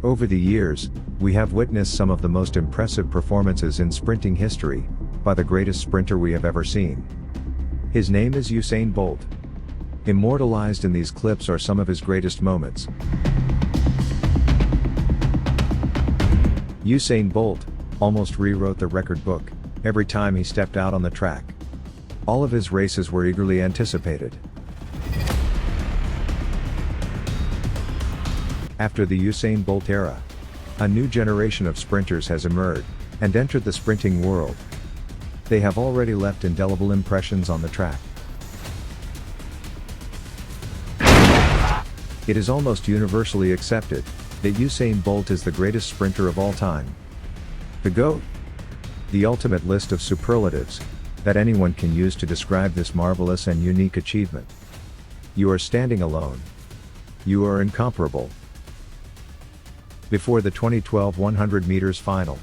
Over the years, we have witnessed some of the most impressive performances in sprinting history, by the greatest sprinter we have ever seen. His name is Usain Bolt. Immortalized in these clips are some of his greatest moments. Usain Bolt almost rewrote the record book every time he stepped out on the track. All of his races were eagerly anticipated. After the Usain Bolt era, a new generation of sprinters has emerged and entered the sprinting world. They have already left indelible impressions on the track. It is almost universally accepted that Usain Bolt is the greatest sprinter of all time. The GOAT. The ultimate list of superlatives that anyone can use to describe this marvelous and unique achievement. You are standing alone. You are incomparable. Before the 2012 100 meters final,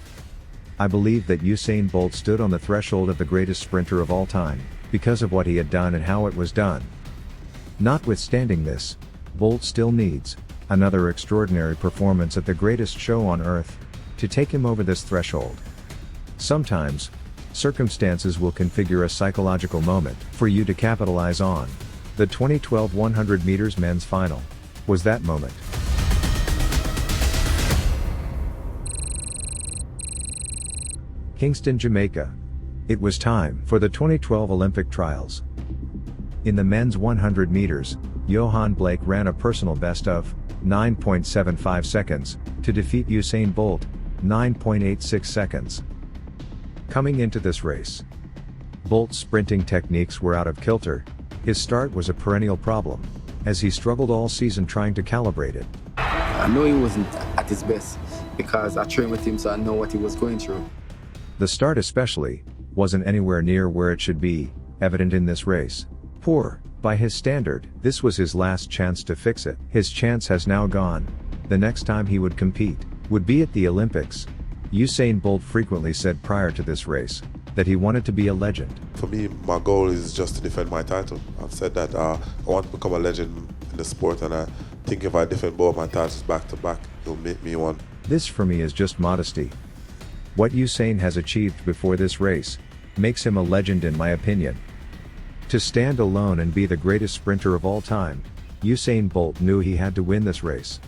I believe that Usain Bolt stood on the threshold of the greatest sprinter of all time, because of what he had done and how it was done. Notwithstanding this, Bolt still needs another extraordinary performance at the greatest show on earth to take him over this threshold. Sometimes, circumstances will configure a psychological moment for you to capitalize on. The 2012 100 meters men's final was that moment. Kingston, Jamaica. It was time for the 2012 Olympic trials. In the men's 100 meters, Yohan Blake ran a personal best of 9.75 seconds to defeat Usain Bolt 9.86 seconds. Coming into this race, Bolt's sprinting techniques were out of kilter. His start was a perennial problem, as he struggled all season trying to calibrate it. I know he wasn't at his best because I trained with him, so I know what he was going through. The start especially wasn't anywhere near where it should be, evident in this race. Poor, by his standard, this was his last chance to fix it. His chance has now gone. The next time he would compete would be at the Olympics. Usain Bolt frequently said prior to this race that he wanted to be a legend. For me, my goal is just to defend my title. I've said that I want to become a legend in the sport, and I think if I defend both my titles back to back, it'll make me one. This for me is just modesty. What Usain has achieved before this race makes him a legend in my opinion. To stand alone and be the greatest sprinter of all time, Usain Bolt knew he had to win this race.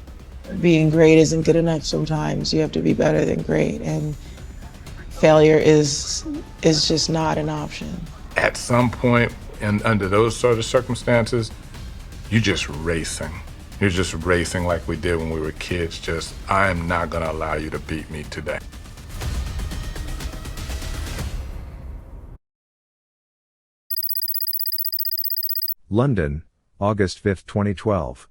Being great isn't good enough sometimes. You have to be better than great, and failure is just not an option. At some point, and under those sort of circumstances, you're just racing. You're just racing like we did when we were kids. Just, I am not gonna allow you to beat me today. London, August 5, 2012.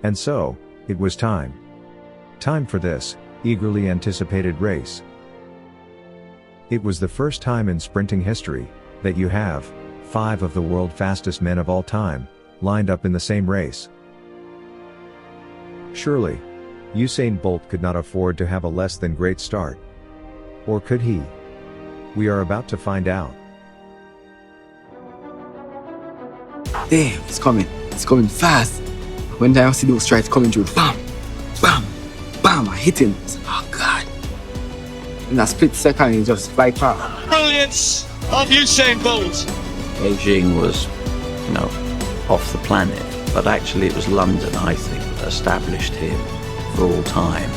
And so, it was time. Time for this eagerly anticipated race. It was the first time in sprinting history that you have 5 of the world's fastest men of all time lined up in the same race. Surely, Usain Bolt could not afford to have a less than great start. Or could he? We are about to find out. Damn, it's coming fast. When I see those strides coming through, bam, bam, bam, I hit him. Oh God. In a split second, he just fly past. Brilliance of Usain Bolt. Beijing was, off the planet, but actually it was London, I think, that established him for all time